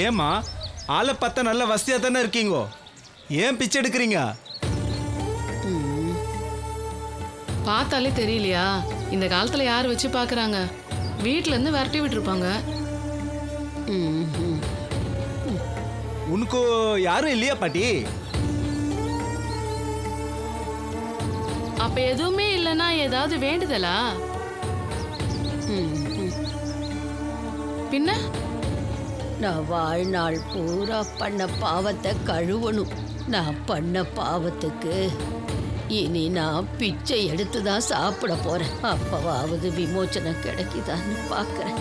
ஏம்மா ஆளை பார்த்தா நல்ல வசதியாக தானே இருக்கீங்கோ, ஏன் பிச்சை எடுக்கிறீங்க? பார்த்தாலே தெரியலையா? இந்த காலத்துல யார் வச்சு பாக்குறாங்க? வீட்ல இருந்து விரட்டி விட்டுருப்பாங்க. உனக்கு யாரும் இல்லையா பாட்டி? அப்ப எதுவுமே இல்லைன்னா ஏதாவது வேண்டுதலா? பின்ன நான் வாழ்நாள் பூரா பண்ண பாவத்தை கழுவணும். நான் பண்ண பாவத்துக்கு இனி நான் பிச்சை எடுத்து தான் சாப்பிட போறேன். அப்பவாவது விமோச்சனம் கிடைக்குதான்னு பார்க்கறேன்.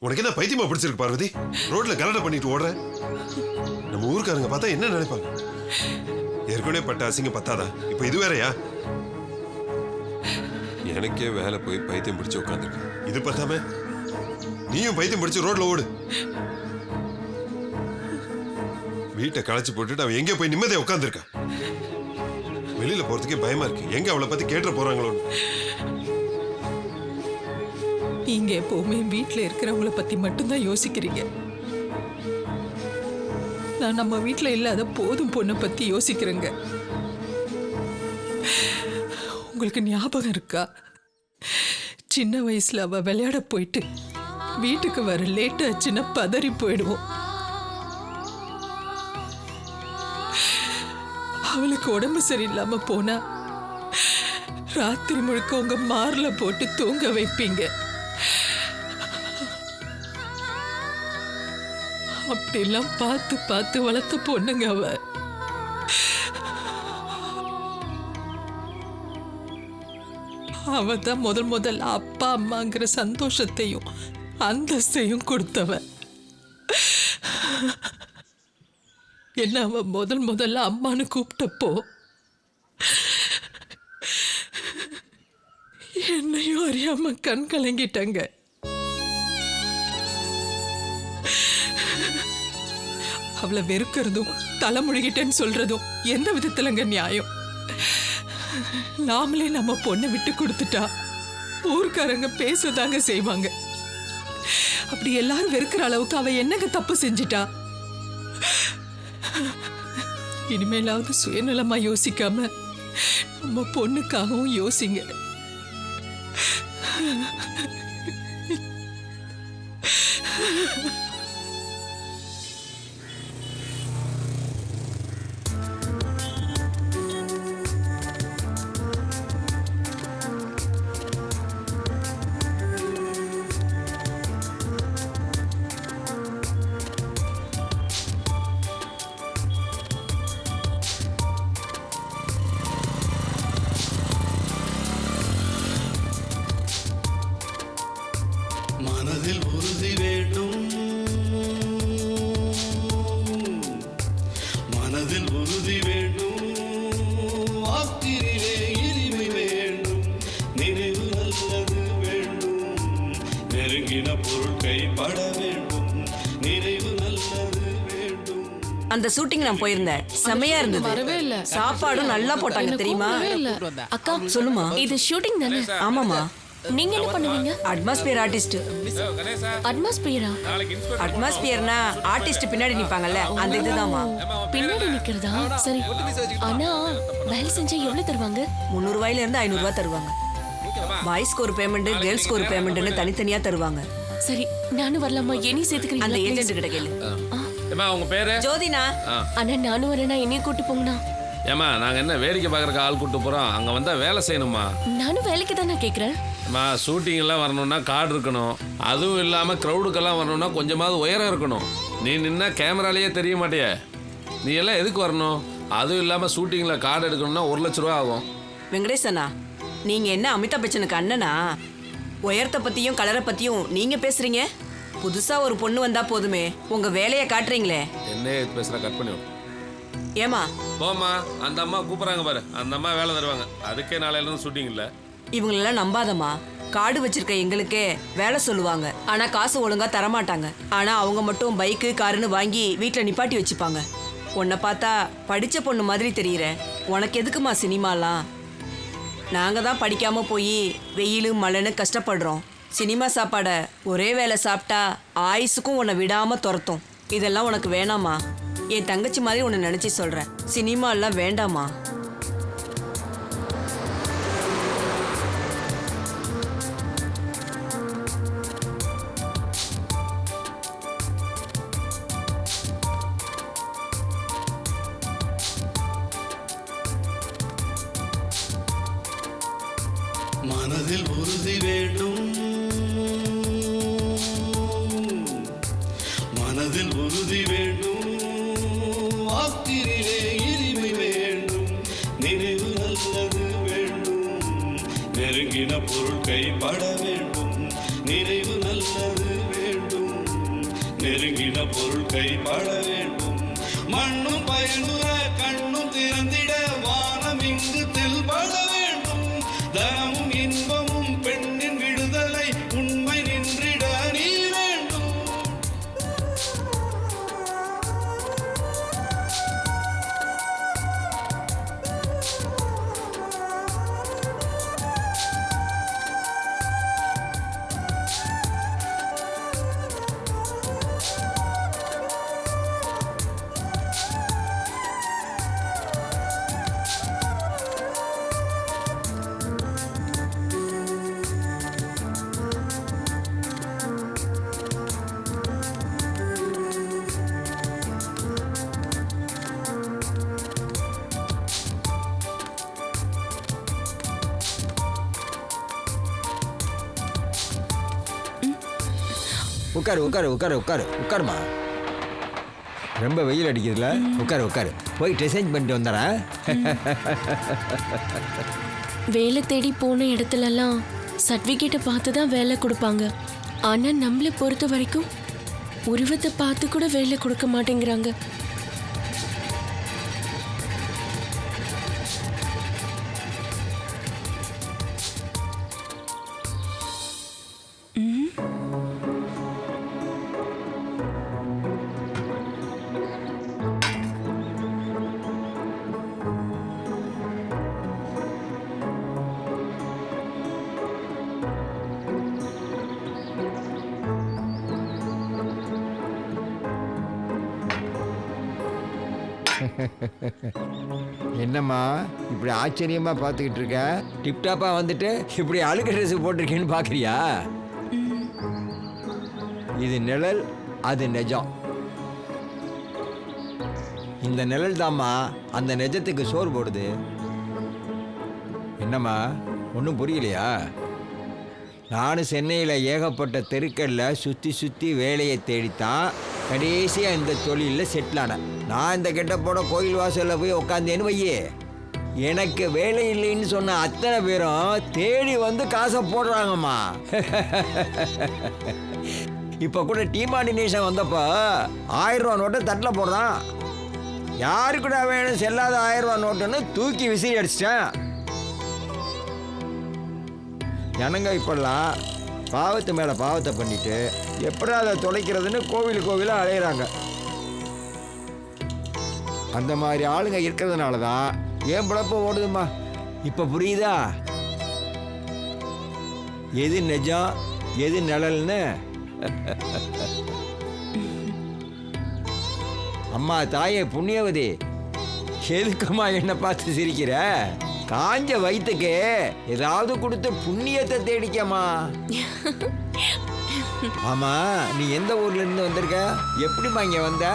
உனக்கு என்ன பைத்தியமா பிடிச்சிருக்கு பார்வதி? ரோட்ல கலடை பண்ணிட்டு ஓடுற. நம்ம ஊருக்காரங்க பார்த்தா என்ன நினைப்பாங்க? ஏற்கனவே பட்ட அசிங்க பத்தாதா, இப்ப இது வேறயா? எனக்கே வேலை போய் பைத்தியம் பிடிச்சு உட்காந்துருக்க, இது பத்தாம நீயும் பைத்தியம் பிடிச்சு ரோட்ல ஓடு. வீட்டை களைச்சு போட்டுட்டு அவன் எங்க போய் நிம்மதியா உட்காந்துருக்கா. வெளியில போறதுக்கே பயமா இருக்கு, எங்க அவளை பத்தி கேட்டு போறாங்களோன்னு. நீங்க எப்பவுமே வீட்டுல இருக்கிறவங்கள பத்தி மட்டும்தான் யோசிக்கிறீங்க. நான் நம்ம வீட்டுல இல்லாத போதும் பொண்ணை பத்தி யோசிக்கிறேங்க. உங்களுக்கு ஞாபகம் இருக்கா? சின்ன வயசுல அவ விளையாட போயிட்டு வீட்டுக்கு வர லேட் ஆச்சுன்னா பதறி போயிடுவோம். அவளுக்கு உடம்பு சரியில்லாம போனா ராத்திரி முழுக்க உங்க மார்ல போட்டு தூங்க வைப்பீங்க. அப்படிலாம் பார்த்து பார்த்து வளர்த்த பொண்ணுங்க அவ. அவ தான் முதல் அப்பா அம்மாங்கிற சந்தோஷத்தையும் அந்தஸ்தையும் கொடுத்தவ. என்ன அவ முதல்ல அம்மானு கூப்பிட்டப்போ என்னையும் அறியாம கண் கலங்கிட்டங்க. அவளை வெறுக்கிறதும் தலைமுழுகிட்டேன்னு சொல்றதும் எந்த விதத்துலங்க நியாயம்? நாமளே நம்ம பொண்ணை விட்டு கொடுத்துட்டா ஊர்க்காரங்க பேசதாங்க செய்வாங்க. அப்படி எல்லாரும் வெறுக்கிற அளவுக்கு அவ என்னங்க தப்பு செஞ்சிட்டா? இனிமேலாவது சுயநலமா யோசிக்காம நம்ம பொண்ணுக்காகவும் யோசிங்க. மனதில் உறுதி வேண்டும், மனதில் உறுதி வேண்டும், வாக்கிலே இனிமை வேண்டும், நினைவு நல்லது வேண்டும், நெருங்கின பொருள் கைப்பட வேண்டும், நினைவு நல்லது வேண்டும். அந்த ஷூட்டிங் நான் போயிருந்தேன், செமையா இருந்தது. வரவே இல்ல. சாப்பாடும் நல்லா போட்டாங்க தெரியுமா? அக்கா சொல்லுமா. இது ஷூட்டிங் தானே? ஆமாமா. நீங்க என்ன பண்ணுவீங்க? Atmosphere artist. அட்மாஸ்பியரா? அட்மாஸ்பியர்னா ஆர்டிஸ்ட் பின்னாடி நிப்பாங்கல்ல, அந்த இதுதான்மா. பின்னாடி நிக்கிறதா? சரி. ஆனா வேலை செஞ்சா எவ்வளவு தருவாங்க? 300 ரூபாயில இருந்து 500 ரூபாய் தருவாங்க. பாய்ஸ்க்கு ஒரு பேமெண்ட், கேர்ள்ஸ்க்கு ஒரு பேமெண்ட்னு தனித்தனியா தருவாங்க. சரி, நானும் வரலாமா? என்னையும் சேர்த்துக்கிறீங்க? அந்த ஏஜென்ட் கிட்ட கேளு. ஏமா உங்க பேரு? ஜோதினா. அண்ணா நானும் வரேனா, என்னையும் கூட்டு போங்கண்ணா. ஏமா நாங்க என்ன வேடிக்கை பார்க்கறக்கு ஆள் கூட்டு போறோம், அங்க வந்தா வேலை செய்யணுமா? நானும் வேலைக்கு தானே கேக்குறேன். ஷூட்டிங் எல்லாம் வரணும்னா கார்டு இருக்கணும், அதுவும் இல்லாம கிரௌடுக்கெல்லாம் வரணும்னா கொஞ்சமாவது உயரம் இருக்கணும். நீ நின்னா கேமராலேயே தெரிய மாட்டிய. நீ எல்லாம் எதுக்கு வரணும்? அதுவும் இல்லாமல் ஷூட்டிங்கில் கார்டு எடுக்கணும்னா 1 லட்ச ரூபா ஆகும். வெங்கடேசனா, நீங்க என்ன அமிதாப் பச்சனுக்கு அண்ணனா? உயரத்தை பத்தியும் கலரை பத்தியும் நீங்க பேசுறீங்க. புதுசா ஒரு பொண்ணு வந்தா போதுமே, உங்க வேலையை காட்டுறீங்களே. என்ன பேசுகிற கட் பண்ணி விடு. ஏமா போம்மா, அந்த அம்மா கூப்பிட்றாங்க பாரு, அந்த அம்மா வேலை தருவாங்க. அதுக்கே நாளையிலேருந்து ஷூட்டிங் இல்லை. இவங்களெல்லாம் நம்பாதம்மா. கார்டு வச்சிருக்க எங்களுக்கே வேலை சொல்லுவாங்க, ஆனா காசு ஒழுங்கா தரமாட்டாங்க. ஆனா அவங்க மட்டும் பைக்கு காருன்னு வாங்கி வீட்டில் நிப்பாட்டி வச்சுப்பாங்க. உன்னை பார்த்தா படிச்ச பொண்ணு மாதிரி தெரியுற. உனக்கு எதுக்குமா சினிமாலாம்? நாங்க தான் படிக்காம போய் வெயில் மழைன்னு கஷ்டப்படுறோம். சினிமா சாப்பாடை ஒரே வேளை சாப்பிட்டா ஆயுசுக்கும் உன்னை விடாம துரத்தும். இதெல்லாம் உனக்கு வேணாமா? என் தங்கச்சி மாதிரி உன்னை நினைச்சு சொல்றேன். சினிமாலாம் வேண்டாமா? மனதில் உறுதி வேண்டும், மனதில் உறுதி வேண்டும், வாக்கினிலே இனிமை வேண்டும், நினைவு நல்லது வேண்டும், நெருங்கின பொருள் கைப்பட வேண்டும், நினைவு நல்லது வேண்டும், நெருங்கின பொருள் கைப்பட வேண்டும், மண்ணும் பயனுற கண்ணும் திறந்திட வானம் இங்கு தெல்பட வேண்டும், தனமும் இன்பமும் பெண்ணின் விடுதலை உண்மை நின்றிட நீ வேண்டும். உட்காரு உட்காரு உட்காரு உட்காரு உட்காருமா. ரொம்ப வெயில் அடிக்கிறதுல உட்காரு உட்காரு. போய் டிசைன் பண்ணிட்டு வந்துடுறேன். வேலை தேடி போன இடத்துலலாம் சர்டிஃபிகேட்டை பார்த்து தான் வேலை கொடுப்பாங்க. ஆனா நம்மளை பொறுத்த வரைக்கும் உருவத்தை பார்த்து கூட வேலை கொடுக்க மாட்டேங்கிறாங்க. என்னம்மா இப்படி ஆச்சரியமா பார்த்துக்கிட்டு இருக்க? டிப்டாப்பா வந்துட்டு இப்படி அழுக்கு ட்ரெஸ் போட்டிருக்கேன்னு பார்க்குறியா? இது நிழல், அது நிஜம். இந்த நிழல் தாம்மா அந்த நிஜத்துக்கு சோறு போடுது. என்னம்மா ஒன்றும் புரியலையா? நானும் சென்னையில் ஏகப்பட்ட தெருக்களில் சுற்றி சுற்றி வேலையை தேடித்தான் கடைசியாக இந்த தொழிலில் செட்டில் ஆனேன். நான் இந்த கெட்டப்போட கோயில் வாசலில் போய் உட்காந்தேன்னு வையே, எனக்கு வேலை இல்லைன்னு சொன்ன அத்தனை பேரும் தேடி வந்து காசை போடுறாங்கம்மா. இப்போ கூட டீமார்டினேஷன் வந்தப்போ 1000 ரூபா நோட்டை தட்டில் போடுறான். யாருக்குடா வேணும் செல்லாத 1000 ரூபா நோட்டுன்னு தூக்கி விசிறி அடிச்சிட்டேன். ஜனங்க இப்பெல்லாம் பாவத்து மேலே பாவத்தை பண்ணிட்டு எப்படி அதை தொலைக்கிறதுன்னு கோவிலாக அலையிறாங்க. அந்த மாதிரி ஆளுங்க இருக்கிறதுனால தான் ஏன் பிழப்ப ஓடுதுமா. இப்போ புரியுதா எது நிஜம் எது நிழல்னு? அம்மா தாயே புண்ணியவதி, எதுக்குமா என்னை பார்த்து சிரிக்கிற? காஞ்ச வயிற்றுக்கு ஏதாவது கொடுத்து புண்ணியத்தை தேடிக்கமா. ஆமா, நீ எந்த ஊர்ல இருந்து வந்திருக்க? எப்படிமா இங்க வந்த?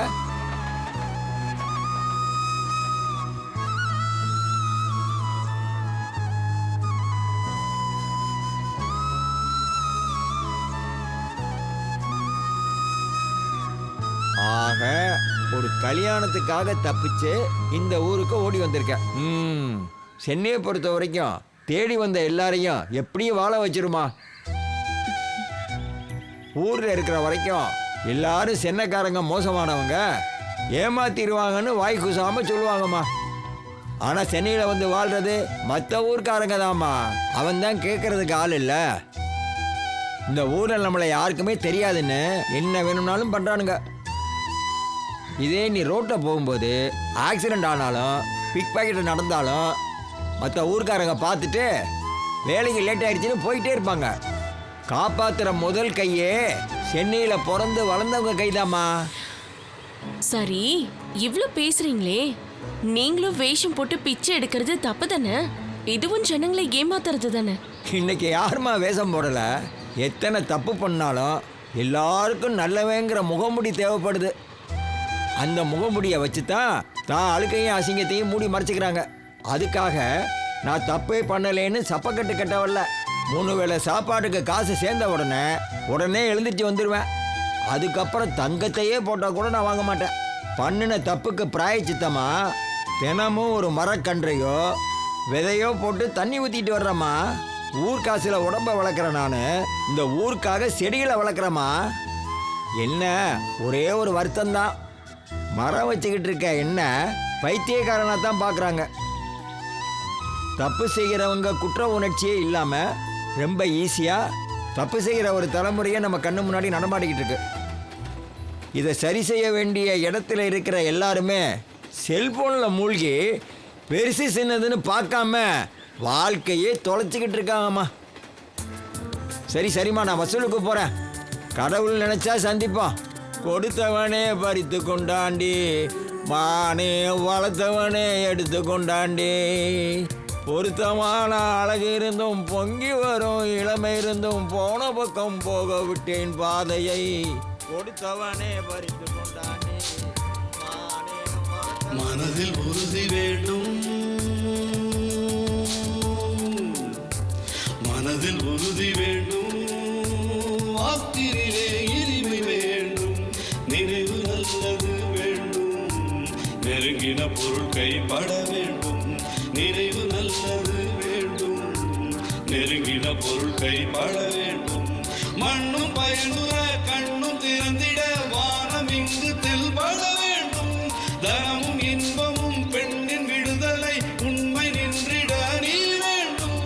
ஆக ஒரு கல்யாணத்துக்காக தப்பிச்சு இந்த ஊருக்கு ஓடி வந்திருக்கேன். சென்னையை பொறுத்த வரைக்கும் தேடி வந்த எல்லாரையும் எப்படியும் வாழ வச்சிருமா. ஊரில் இருக்கிற வரைக்கும் எல்லாரும் சென்னைக்காரங்க மோசமானவங்க, ஏமாத்திடுவாங்கன்னு வாய் கூசாமல் சொல்லுவாங்கம்மா. ஆனால் சென்னையில் வந்து வாழ்றது மற்ற ஊர்க்காரங்க தான்மா. அவன் தான் கேட்கறதுக்கு ஆள் இல்லை. இந்த ஊரில் நம்மளை யாருக்குமே தெரியாதுன்னு என்ன வேணும்னாலும் பண்ணுறானுங்க. இதே நீ ரோட்டில் போகும்போது ஆக்சிடெண்ட் ஆனாலும் பிக் பாக்கெட் நடந்தாலும் மற்ற ஊர்க்காரங்க பார்த்துட்டு வேலைக்கு லேட் ஆகிடுச்சின்னு போயிட்டே இருப்பாங்க. காப்பாற்றுற முதல் கையே சென்னையில் பிறந்து வளர்ந்தவங்க கைதாம்மா. சரி, இவ்ளோ பேசுறீங்களே, நீங்களும் வேஷம் போட்டு பிச்சை எடுக்கிறது தப்பு தானே? இதுவும் ஜனங்களை ஏமாத்துறது தானே? இன்னைக்கு யாருமா வேஷம் போடல? எத்தனை தப்பு பண்ணாலும் எல்லாருக்கும் நல்லவேங்கிற முகமுடி தேவைப்படுது. அந்த முகமுடியை வச்சு தான் அழுக்கையும் அசிங்கத்தையும் மூடி மறைச்சிக்கிறாங்க. அதுக்காக நான் தப்பே பண்ணலேன்னு சப்பக்கட்டு கட்டவல்ல. 3 வேளை சாப்பாட்டுக்கு காசு சேர்ந்த உடனே எழுந்திரிச்சு வந்துடுவேன். அதுக்கப்புறம் தங்கத்தையே போட்டால் கூட நான் வாங்க மாட்டேன். பண்ணின தப்புக்கு பிராயச்சித்தமா தினமும் ஒரு மரக்கன்றையோ விதையோ போட்டு தண்ணி ஊற்றிட்டு வர்றேம்மா. ஊர்காசில் உடம்பை வளர்க்குறேன் நான். இந்த ஊருக்காக செடிகளை வளர்க்குறேம்மா. என்ன ஒரே ஒரு வருத்தம்தான், மரம் வச்சுக்கிட்டு இருக்க என்ன பைத்தியக்காரனாக தான் பார்க்குறாங்க. தப்பு செய்கிறவங்க குற்ற உணர்ச்சியே இல்லாமல் ரொம்ப ஈஸியாக தப்பு செய்கிற ஒரு தலைமுறையை நம்ம கண்ணு முன்னாடி நடமாடிக்கிட்டு இருக்கு. இதை சரி செய்ய வேண்டிய இடத்துல இருக்கிற எல்லாருமே செல்போனில் மூழ்கி பெருசு சின்னதுன்னு பார்க்காம வாழ்க்கையே தொலைச்சிக்கிட்டு இருக்காங்கம்மா. சரிம்மா, நான் வசூலுக்கு போகிறேன். கடவுள் நினச்சா சந்திப்போம். கொடுத்தவனே பறித்து கொண்டாண்டி, மானே வளர்த்தவனே எடுத்து கொண்டாண்டி. பொருத்தமான அழகு இருந்தும் பொங்கி வரும் இளமை இருந்தும் போன பக்கம் போக விட்டேன் பாதையை. கொடுத்தவனே பறித்து கொண்டாண்டி, மனதில் உறுதி வேண்டும், மனதில் உறுதி வேண்டும், வாக்கினிலே இனிமை வேண்டும், நினைவு நல்லது வேண்டும், நெருங்கின பொருள் கைப்பட வேண்டும், நினைவு நல்லது வேண்டும், நெருங்கின பொருள் கைப்பட வேண்டும், மண்ணும் பயனுற கண்ணும் திறந்திட வானம் இங்கு தெல்பட வேண்டும், தனமும் இன்பமும் பெண்ணின் விடுதலை உண்மை நின்றிட நீ வேண்டும்.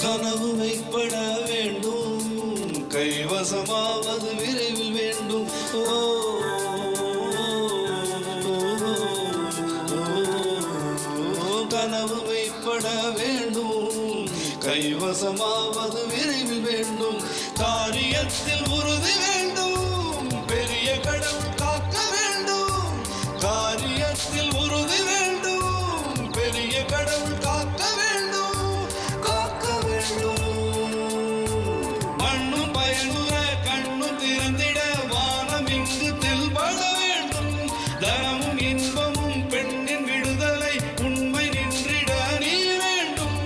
கனவு மெய்ப்பட வேண்டும், கைவசமாவது விரைவில் வேண்டும். கனவு மெய்ப்பட வேண்டும், கைவசமாவது விரைவில் வேண்டும், காரியத்தில் உறுதி வேண்டும், பெரிய கடவுள் காக்க வேண்டும், காரியத்தில் உறுதி வேண்டும், பெரிய கடவுள் காக்க வேண்டும், காக்க வேண்டும், மண்ணும் பயனுற கண்ணும் திறந்திட வானம் இங்கு தெல்பட வேண்டும், தனமும் இன்பமும் பெண்ணின் விடுதலை உண்மை நின்றிட நீ வேண்டும்,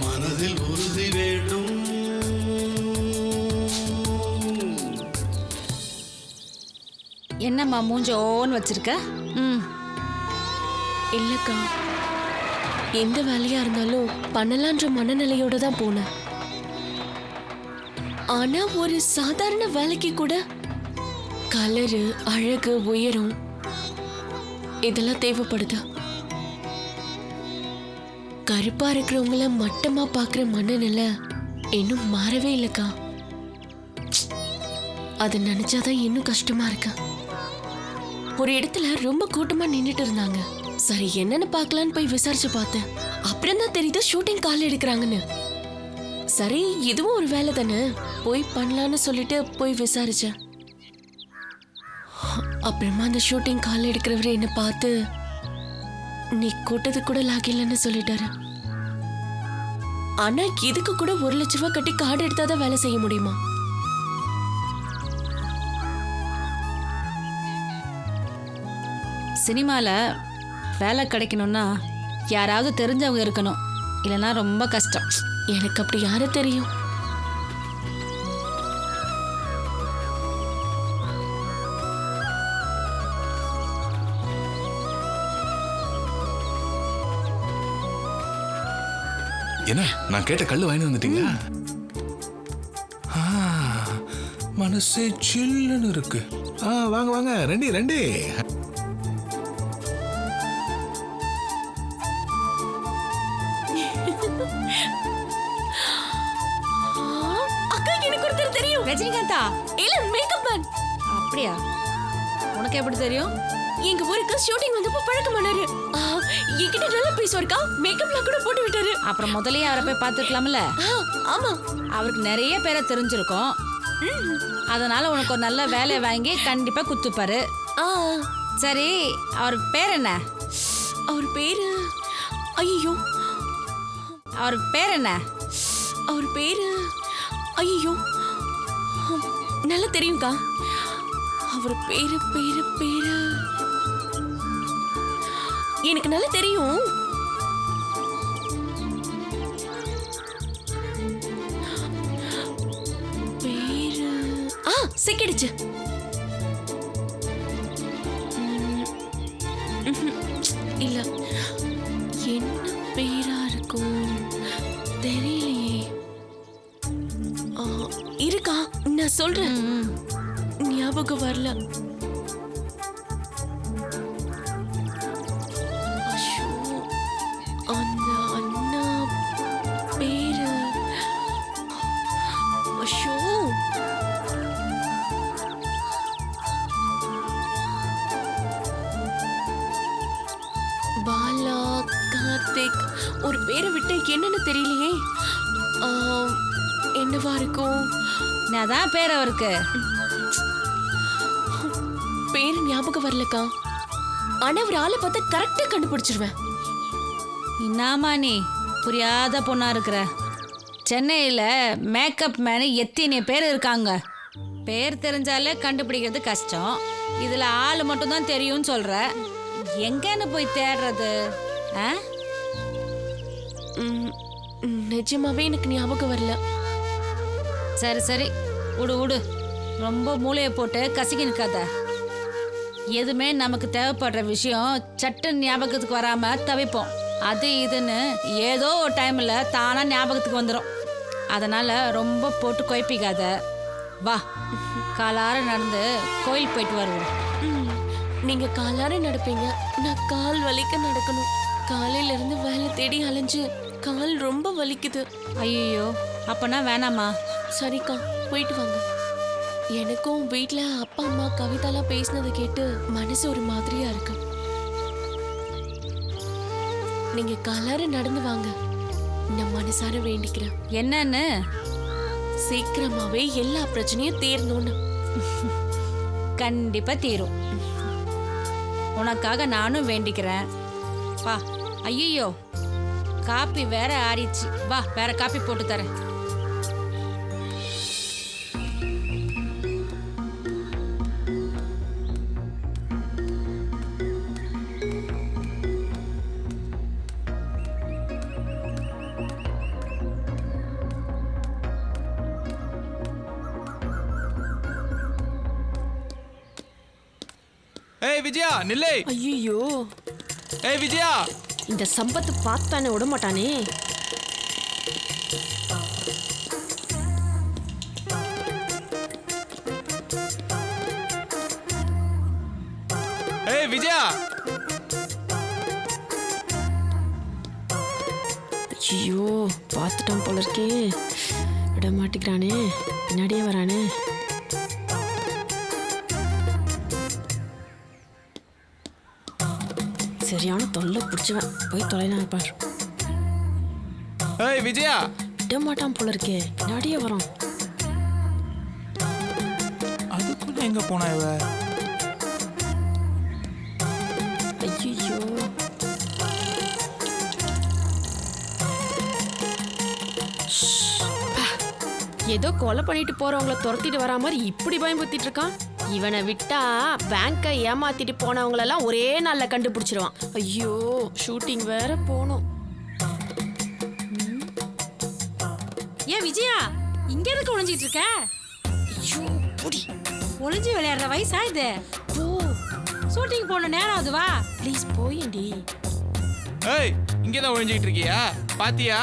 மனதில் உறுதி வேண்டும். என்னம்மா மூஞ்சோன்னு வச்சிருக்க? இல்லக்கா, எந்த வேலையா இருந்தாலும் பண்ணலான்ற மனநிலையோட தான் போனேன். ஆனா ஒரு சாதாரண வேலைக்கு கூட கலரு, அழகு, உயரம் இதெல்லாம் தேவைப்படுது. கருப்பா இருக்கிறவங்கள மட்டமா பாக்குற மனநிலை இன்னும் மாறவே இல்லக்கா. அதை நினைச்சாதான் இன்னும் கஷ்டமா இருக்கு. ஒரு இடத்துல ரொம்ப கூட்டமா நின்னுட்டு இருந்தாங்க. சரி என்னன்னு பார்க்கலான்னு போய் விசாரிச்சு பார்த்தேன். அப்புறம் தான் தெரியுது ஷூட்டிங் கால் எடுக்கிறாங்கன்னு. சரி இதுவும் ஒரு வேலை தானே, போய் பண்ணலான்னு சொல்லிட்டு போய் விசாரிச்சேன். அப்புறமா அந்த ஷூட்டிங் கால் எடுக்கிறவரு என்ன பார்த்து நீ கூட்டது கூட லாகிலன்னு சொல்லிட்டாரு. ஆனா இதுக்கு கூட 1 லட்ச ரூபாய் கட்டி கார்டு எடுத்தாதான் வேலை செய்ய முடியுமா? சினிமால வேலை கிடைக்கணும்னா யாராவது தெரிஞ்சவங்க இருக்கணும், இல்லைன்னா ரொம்ப கஷ்டம். எனக்கு அப்படி யாரு தெரியும்? என்ன நான் கேட்ட கல்லு வாங்கி வந்துட்டீங்களா? மனசே சில்லுன்னு இருக்கு. வாங்க வாங்க, ரெண்டி ரெண்டி. அக்கா, எனக்கு ஒருத்தர் தெரியும். ரஜினிகாந்தா? இல்ல, மேக்கப் மேன். அப்படியா? உனக்கு எப்படி தெரியும்? எங்க ஊருக்கு ஷூட்டிங் வந்தப்போ பழக்கமானாரு. என்கிட்ட நல்லா பேசுவாருக்கா. மேக்கப்லாம் கூட போட்டு விட்டாரு. அப்புறம் முதல்லயே அவரை போய் பார்த்துருக்கலாம்ல. ஆமா, அவருக்கு நிறைய பேரை தெரிஞ்சிருக்கும். அதனால உனக்கு ஒரு நல்ல வேலையை வாங்கி கண்டிப்பா குத்துப்பாரு. சரி, அவருக்கு பேர் என்ன? அவர் பேரு, ஐயோ, அவருக்கு பேர் என்ன? அவர் பேரு, ஐயோ, நல்லா தெரியும்க்கா. அவர் பேரு பேரு பேரு எனக்கு நல்லா தெரியும். பேரு சிக்கிடுச்சு. இல்ல, என்ன பேரா இருக்கும் தெரியலையே. இருக்கா, நான் சொல்றேன். ஞாபகம் வரல. அந்த அண்ணா பேரு அஷோ. பாலா, கார்த்திக், ஒரு பேரை விட்டு என்னன்னு தெரியலையே. என்னவா இருக்கும்? நான் தான் பேர் அவருக்கு. பேரு ஞாபகம் வரலக்கா. ஆனா ஒரு ஆளை பார்த்து கரெக்டா கண்டுபிடிச்சிருவேன். இன்னாமா நீ புரியாத பொண்ணா இருக்கிற. சென்னையில் மேக்கப் மேனு எத்தனை பேர் இருக்காங்க. பேர் தெரிஞ்சாலே கண்டுபிடிக்கிறது கஷ்டம். இதில் ஆள் மட்டும்தான் தெரியும்னு சொல்கிற. எங்கன்னு போய் தேடுறது? நிஜமாவே எனக்கு ஞாபகம் வரல. சரி சரி, விடு விடு. ரொம்ப மூளையை போட்டு கசிக்கி நிற்காத. எதுவுமே நமக்கு தேவைப்படுற விஷயம் சட்டுன்னு ஞாபகத்துக்கு வராமல் தவிப்போம். அது இதுன்னு ஏதோ ஒரு டைமில் தானாக ஞாபகத்துக்கு வந்துடும். அதனால் ரொம்ப போட்டு குழப்பிக்காத. வா, காலார நடந்து கோயில் போயிட்டு வருவோம். நீங்க காலார நடப்பீங்க, நான் கால் வலிக்க நடக்கணும். காலையில இருந்து வேலை தேடி அலைஞ்சு கால் ரொம்ப வலிக்குது. ஐயோ, அப்பனா வேணாமா? சரிக்கா, போயிட்டு வாங்க. எனக்கும் வீட்ல அப்பா அம்மா கவிதாலாம் பேசினதை கேட்டு மனசு ஒரு மாதிரியா இருக்கு. நீங்க காலார நடந்து வாங்க, நான் மனசார வேண்டிக்கிறேன். என்னன்னு? சீக்கிரமாவே எல்லா பிரச்சனையும் தீரணும்னு. கண்டிப்பா தீரும். உனக்காக நானும் வேண்டிக்கிறேன். வா. ஐயோ, காப்பி வேற ஆறிச்சு. வா, வேற காப்பி போட்டு தரேன். ஏய் விஜயா, நில்லை. ஐயோ, ஏய் விஜயா, இந்த சம்பத்து பார்த்தானே விட மாட்டானே. ஏய் விஜயா. ஐயோ, பார்த்துட்டான் போல இருக்கே. விட மாட்டேங்கிறானே, பின்னாடியே வரானே. சரியான தொல்லை பிடிச்சவன். போய் தொலைனா பாரு. ஏய் விஜயா. விட மாட்டான் போல இருக்கே, பின்னாடியே வரான். அதுக்குள்ள எங்க போனா இவ? ஐயோ, ஏதோ கொலை பண்ணிட்டு போறவங்கள துரத்திட்டு வரா மாதிரி இப்படி பயம்புத்திட்டு இருக்கான். இவனை விட்டா பேங்கை ஏமாத்திட்டு போனவங்களெல்லாம் ஒரே நாள்ல கண்டுபிடிச்சிருவான். ஐயோ ஷூட்டிங் வேற போகணும். ஏன் விஜயா இங்க எதுக்கு ஒளிஞ்சிட்டு இருக்க? ஐயோ புடி ஒளிஞ்சு விளையாடுற வயசா இது? போ ஷூட்டிங் போன நேரம் அது வா. ப்ளீஸ் போயேண்டி. ஏய் இங்கே தான் ஒழிஞ்சிட்டு இருக்கியா? பாத்தியா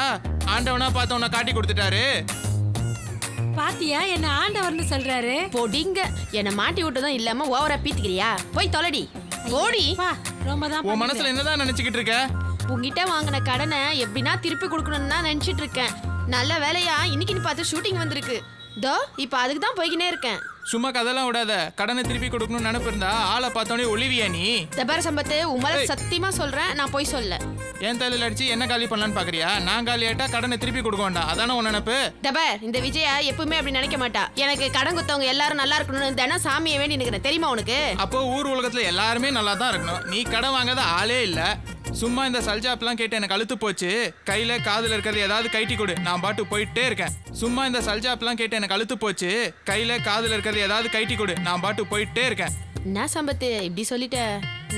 ஆண்டவனா பார்த்தவனா காட்டி கொடுத்துட்டாரு. பாத்தியா என்ன ஆண்டவர்னு சொல்றாரு. பொடிங்க என்னை மாட்டி விட்டதும் இல்லாம ஓவரா பீத்திக்கிறியா? போய் தொலைடி போடி. வா ரொம்ப தான் உன் மனசுல என்னதான் நினைச்சுக்கிட்டு இருக்க? உங்ககிட்ட வாங்கின கடனை எப்படின்னா திருப்பி கொடுக்கணும்னு தான் நினைச்சிட்டு இருக்கேன். நல்ல வேலையா இன்னைக்குன்னு பார்த்து ஷூட்டிங் வந்திருக்கு. தோ இப்போ அதுக்கு தான் போய்கினே இருக்கேன். சும்மா கதெல்லாம் விடாத. கடனை திருப்பி கொடுக்கணும்னு நினைப்பு இருந்தா ஆளை பார்த்தோன்னே ஒளிவியா நீ? தபார சம்பத்து உமால சத்தியமா சொல்றேன், நான் போய் சொல்ல. என் தலையில அடிச்சு என்ன காலி பண்ணலான்னு பாக்குறியா? நான் காலி ஆயிட்டா கடனை திருப்பி கொடுக்க வேண்டாம், அதானே உன் நினைப்பு? தபார் இந்த விஜயா எப்பவுமே அப்படி நினைக்க மாட்டா. எனக்கு கடன் குத்தவங்க எல்லாரும் நல்லா இருக்கணும்னு தினம் சாமியை வேண்டி நிக்கிறேன், தெரியுமா உனக்கு? அப்போ ஊர் உலகத்துல எல்லாருமே நல்லா தான் இருக்கணும். நீ கடன் வாங்காத ஆளே இல்ல. சும்மா இந்த சல்ஜாப்லாம் கேட்டு எனக்கு அழுத்து போச்சு. கையில காதுல இருக்கிறது ஏதாவது கைட்டி கொடு, நான் பாட்டு போயிட்டே இருக்கேன். சும்மா இந்த சல்ஜாப்லாம் கேட்டு எனக்கு அழுத்து போச்சு. கையில காதுல இருக்கிறது ஏதாவது கைட்டி கொடு, நான் பாட்டு போயிட்டே இருக்கேன். என்ன சம்பத்து இப்படி சொல்லிட்ட?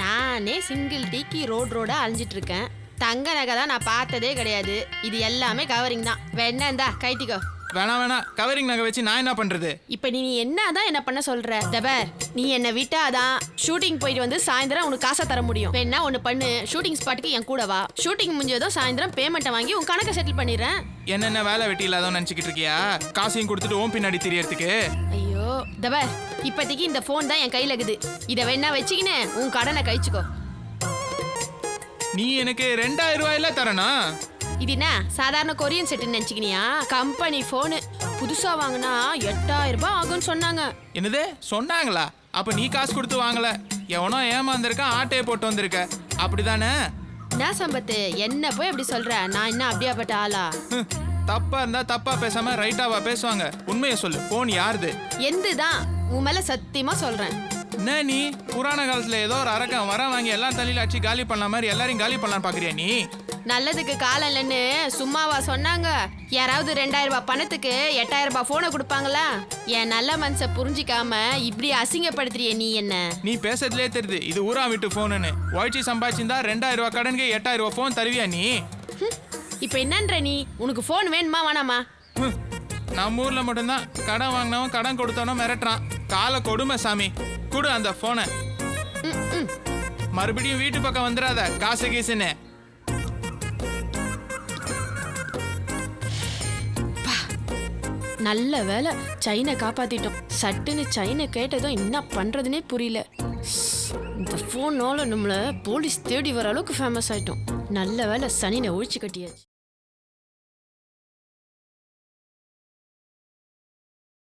நானே சிங்கிள் டீக்கு ரோடா அலைஞ்சிட்டு இருக்கேன். தங்க நகை தான் நான் பார்த்ததே கிடையாது. இது எல்லாமே கவரிங் தான். வேணா இந்தா கைட்டிக்கோ. வேணாம் கவரிங் நகை வச்சு நான் என்ன பண்றது? இப்ப நீ என்னதான் என்ன பண்ண சொல்ற? தபர் நீ என்ன விட்டாதான் ஷூட்டிங் போயிட்டு வந்து சாயந்தரம் உனக்கு காசை தர முடியும். வேணா ஒண்ணு பண்ணு, ஷூட்டிங் ஸ்பாட்டுக்கு என் கூட வா. ஷூட்டிங் முடிஞ்சதும் சாயந்தரம் பேமெண்ட்டை வாங்கி உன் கணக்கை செட்டில் பண்ணிடுறேன். என்னென்ன வேலை வெட்டி இல்லாதவன்னு நினைச்சுக்கிட்டு இருக்கியா? காசையும் கொடுத்துட்டு ஓம் பின்னாடி தெரியறதுக்கு. ஐயோ தபர் இப்போதைக்கு இந்த போன் தான் என் கையில இருக்குது. இதை வேணா வச்சுக்கினே உன் கடனை கழிச்சுக்கோ. நீ எனக்கு 2000 ரூபாயில தரணும். இது என்ன சாதாரண கொரியன் செட்டுன்னு நினைச்சுக்கினியா? கம்பெனி போனு புதுசா வாங்கினா 8000 ரூபாய் ஆகும்னு சொன்னாங்க. என்னது சொன்னாங்களா? அப்ப நீ காசு கொடுத்து வாங்கல, எவனோ ஏமாந்திருக்க, ஆட்டையை போட்டு வந்திருக்க, அப்படிதானே? என்ன சம்பத்து என்ன போய் அப்படி சொல்ற? நான் என்ன அப்படியாப்பட்ட ஆளா? தப்பா இருந்தா தப்பா பேசாம ரைட்டாவா பேசுவாங்க? உண்மையை சொல்லு, போன் யாருது? எந்துதான் உன் மேல சத்தியமா சொல்றேன். என்ன நீ புராண காலத்துல ஏதோ ஒரு அரக்கம் வர வாங்கி எல்லாம் தலையில அடிச்சு காலி பண்ண மாதிரி எல்லாரையும் காலி பண்ணலாம் பாக்குறியா நீ? நல்லதுக்கு காலம் இல்லைன்னு சும்மாவா சொன்னாங்க? யாராவது 2000 ரூபாய் பணத்துக்கு 8000 ரூபாய் போனை கொடுப்பாங்களா? என் நல்ல மனசை புரிஞ்சிக்காம இப்படி அசிங்கப்படுத்துறிய நீ என்ன? நீ பேசுறதுலே தெரியுது இது ஊரா விட்டு போனுன்னு. ஒய்ச்சி சம்பாதிச்சிருந்தா 2000 ரூபாய் கடனுக்கு 8000 ரூபாய் போன் தருவியா நீ? இப்ப என்னன்ற நீ? உனக்கு போன் வேணுமா வேணாமா? நம்ம ஊர்ல மட்டும்தான் கடன் வாங்கினவன் கடன் கொடுத்தவனும் மிரட்டுறான். கால கொடுமை சாமி. கொடு அந்த போனை. மறுபடியும் வீட்டு பக்கம் வந்துடாத காசு கீசுன்னு. நல்ல வேலை சைனை காப்பாத்திட்டோம். சட்டுன்னு சைனை கேட்டதும் என்ன பண்றதுன்னே புரியல. இந்த போனால நம்மள போலீஸ் தேடி வர அளவுக்கு ஃபேமஸ் ஆயிட்டோம். நல்ல வேலை சனினை ஒழிச்சு கட்டியாச்சு.